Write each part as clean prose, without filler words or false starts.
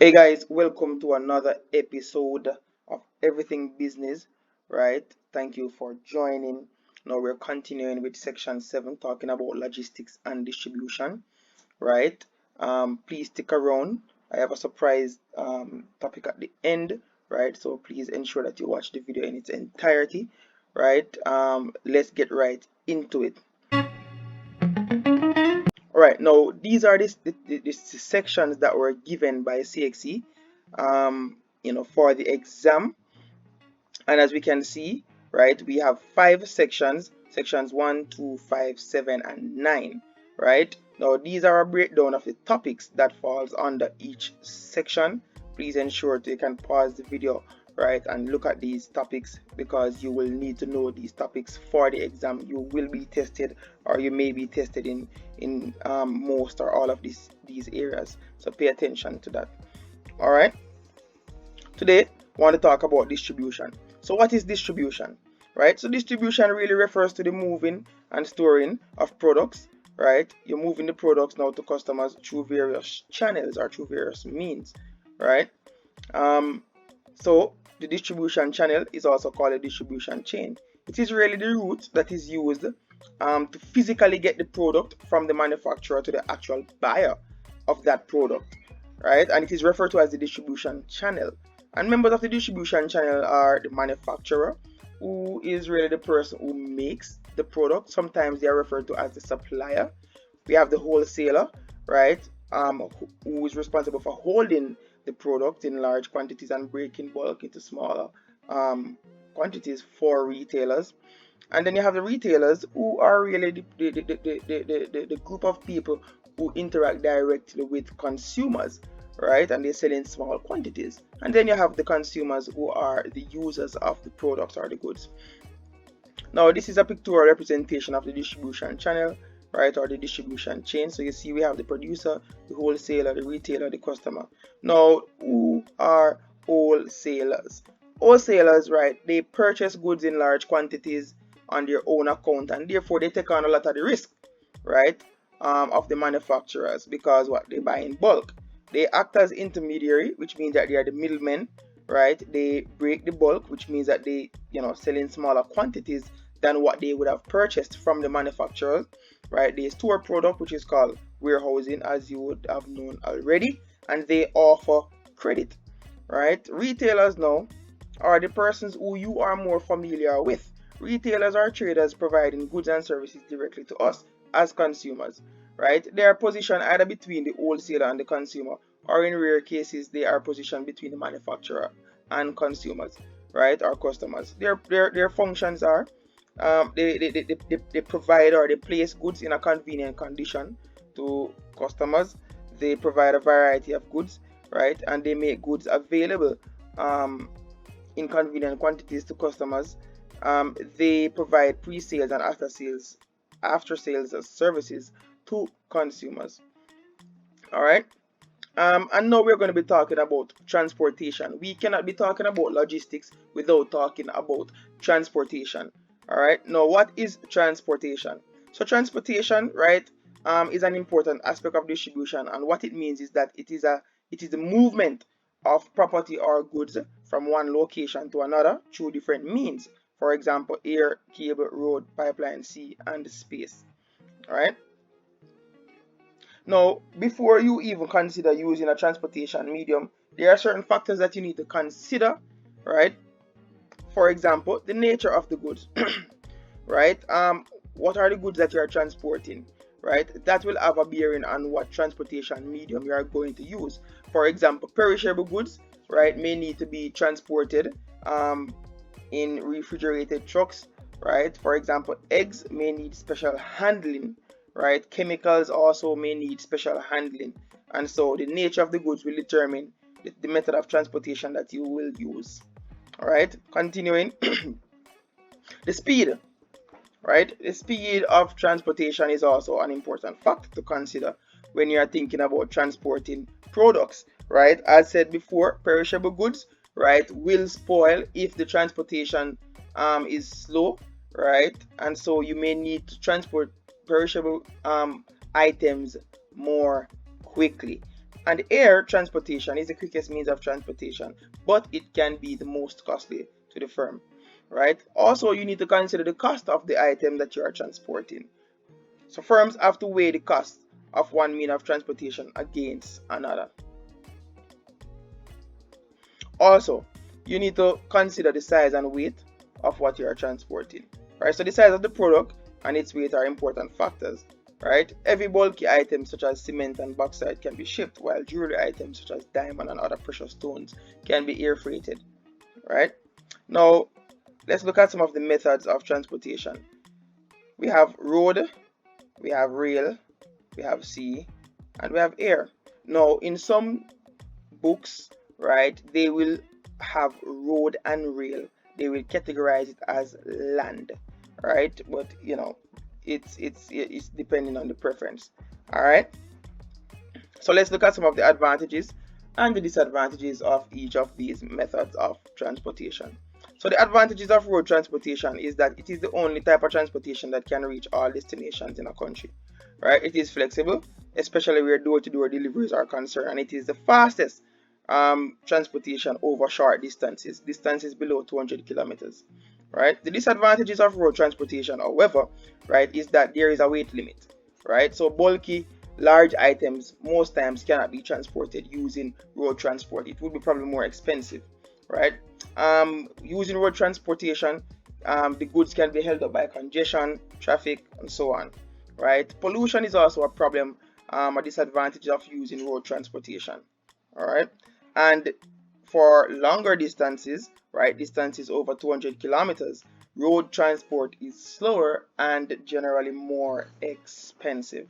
Hey guys, welcome to another episode of Everything Business, right? Thank you for joining. Now we're continuing with section 7 talking about logistics and distribution, right? Please stick around. I have a surprise topic at the end, right? So please ensure that you watch the video in its entirety, right? Let's get right into it. Alright, now these are the sections that were given by CXE for the exam. And as we can see, right, we have 5 sections 1, 2, 5, 7, and 9, right? Now these are a breakdown of the topics that falls under each section. Please ensure that you can pause the video, right, and look at these topics because you will need to know these topics for the exam. You will be tested, or you may be tested in most or all of these areas, so pay attention to that. All right, today I want to talk about distribution. So what is distribution, right? So distribution really refers to the moving and storing of products, right? You're moving the products now to customers through various channels or through various means, right? So the distribution channel is also called a distribution chain. It is really the route that is used to physically get the product from the manufacturer to the actual buyer of that product, right? And it is referred to as the distribution channel. And members of the distribution channel are the manufacturer, who is really the person who makes the product. Sometimes they are referred to as the supplier. We have the wholesaler, right, who is responsible for holding the product in large quantities and breaking bulk into smaller quantities for retailers. And then you have the retailers, who are really the group of people who interact directly with consumers, right, and they sell in small quantities. And then you have the consumers, who are the users of the products or the goods. Now this is a pictorial representation of the distribution channel, right, or the distribution chain. So you see we have the producer, the wholesaler, the retailer, the customer. Now who are wholesalers? Wholesalers, right, they purchase goods in large quantities on their own account, and therefore they take on a lot of the risk, right, of the manufacturers, because what they buy in bulk. They act as intermediary, which means that they are the middlemen, right? They break the bulk, which means that they sell in smaller quantities than what they would have purchased from the manufacturers, right? They store product, which is called warehousing, as you would have known already, and they offer credit, right? Retailers now are the persons who you are more familiar with. Retailers are traders providing goods and services directly to us as consumers, right? They are positioned either between the wholesaler and the consumer, or in rare cases they are positioned between the manufacturer and consumers, right, or customers. Their functions are they provide or they place goods in a convenient condition to customers. They provide a variety of goods, right, and they make goods available in convenient quantities to customers. They provide pre-sales and after-sales services to consumers. All right. And now we're going to be talking about transportation. We cannot be talking about logistics without talking about transportation. All right. Now, what is transportation? So transportation, right, is an important aspect of distribution, and what it means is that it is the movement of property or goods from one location to another through different means. For example, air, cable, road, pipeline, sea, and space. All right. Now, before you even consider using a transportation medium, there are certain factors that you need to consider, right? For example, the nature of the goods, right? What are the goods that you are transporting, right? That will have a bearing on what transportation medium you are going to use. For example, perishable goods, right, may need to be transported in refrigerated trucks, right? For example, eggs may need special handling, right? Chemicals also may need special handling, and so the nature of the goods will determine the method of transportation that you will use. All right, continuing. The speed, right? The speed of transportation is also an important factor to consider when you are thinking about transporting products, right? As said before, perishable goods, right, will spoil if the transportation is slow, right? And so you may need to transport perishable items more quickly. And air transportation is the quickest means of transportation, but it can be the most costly to the firm, right? Also, you need to consider the cost of the item that you are transporting. So firms have to weigh the cost of one mean of transportation against another. Also, you need to consider the size and weight of what you are transporting, right? So the size of the product and its weight are important factors, right? Heavy bulky items such as cement and bauxite can be shipped, while jewelry items such as diamond and other precious stones can be air freighted, right? Now, let's look at some of the methods of transportation. We have road, we have rail, we have sea, and we have air. Now, in some books, right, they will have road and rail. They will categorize it as land, right? But you know, it's depending on the preference. All right. So let's look at some of the advantages and the disadvantages of each of these methods of transportation. So the advantages of road transportation is that it is the only type of transportation that can reach all destinations in a country, right? It is flexible, especially where door-to-door deliveries are concerned, and it is the fastest transportation over short distances below 200 kilometers, right? The disadvantages of road transportation, however, right, is that there is a weight limit, right? So bulky large items most times cannot be transported using road transport. It would be probably more expensive, right? Using road transportation, the goods can be held up by congestion, traffic, and so on, right? Pollution is also a problem, a disadvantage of using road transportation, all right? And for longer distances, right, distances over 200 kilometers, road transport is slower and generally more expensive.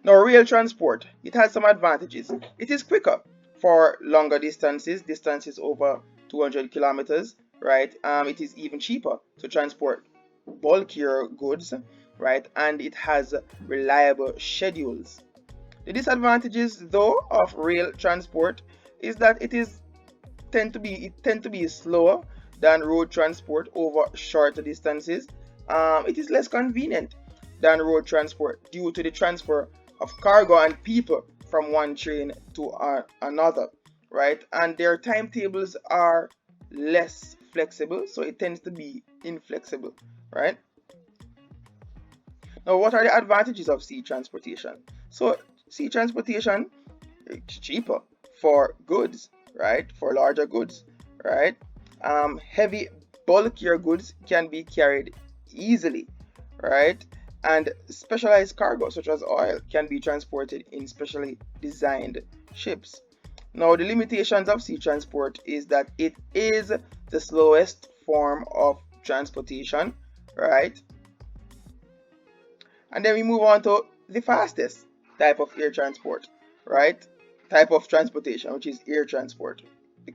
Now, rail transport, it has some advantages. It is quicker for longer distances over 200 kilometers, right? It is even cheaper to transport bulkier goods, right? And it has reliable schedules. The disadvantages, though, of rail transport is that it tend to be slower than road transport over shorter distances. It is less convenient than road transport due to the transfer of cargo and people from one train to another, right? And their timetables are less flexible, so it tends to be inflexible, right? Now, what are the advantages of sea transportation? So sea transportation is cheaper for goods, right? For larger goods, right? Heavy, bulkier goods can be carried easily, right? And specialized cargo such as oil can be transported in specially designed ships. Now, the limitations of sea transport is that it is the slowest form of transportation, right? And then we move on to the fastest type of air transport, right? Type of transportation, which is air transport.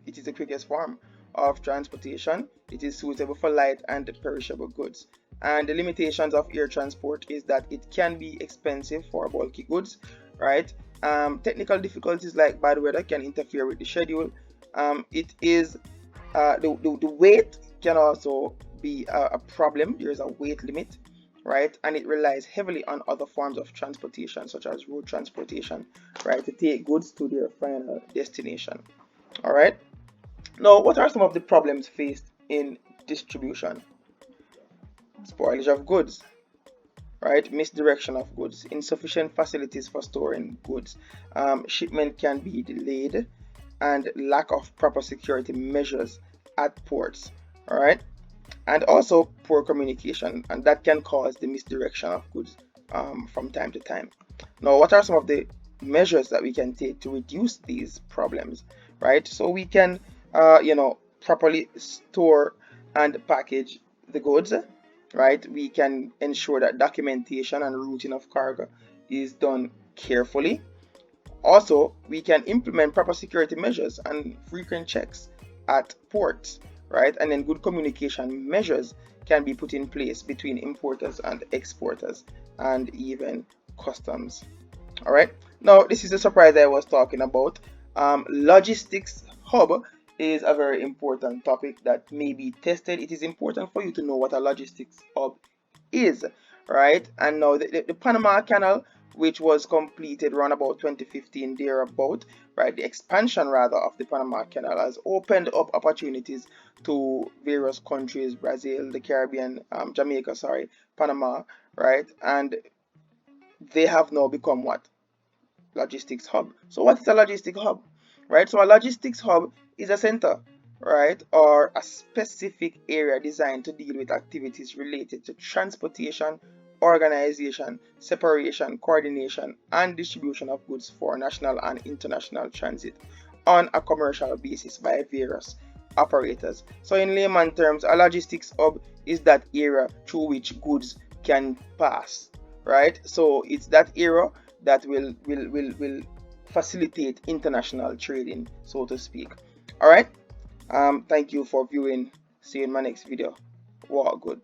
It is the quickest form of transportation. It is suitable for light and perishable goods. And the limitations of air transport is that it can be expensive for bulky goods, right? Technical difficulties like bad weather can interfere with the schedule. It is the weight can also be a problem. There is a weight limit, right? And it relies heavily on other forms of transportation, such as road transportation, right, to take goods to their final destination. All right. Now, what are some of the problems faced in distribution? Spoilage of goods, right? Misdirection of goods, insufficient facilities for storing goods, shipment can be delayed, and lack of proper security measures at ports, all right? And also poor communication, and that can cause the misdirection of goods from time to time. Now, what are some of the measures that we can take to reduce these problems, right? So we can, properly store and package the goods, right? We can ensure that documentation and routing of cargo is done carefully. Also, we can implement proper security measures and frequent checks at ports, right? And then good communication measures can be put in place between importers and exporters and even customs. All right. Now, this is the surprise I was talking about. Logistics hub is a very important topic that may be tested. It is important for you to know what a logistics hub is, right? And now the Panama Canal which was completed around about 2015 thereabout, right? The expansion rather of the Panama Canal has opened up opportunities to various countries, Brazil, the Caribbean, Jamaica, sorry, Panama, right? And they have now become what? Logistics hub. So what is a logistic hub, right? So a logistics hub is a center, right, or a specific area designed to deal with activities related to transportation, organization, separation, coordination, and distribution of goods for national and international transit on a commercial basis by various operators. So in layman terms, a logistics hub is that area through which goods can pass, right? So it's that area that will facilitate international trading, so to speak. All right. Thank you for viewing. See you in my next video. Wow, good.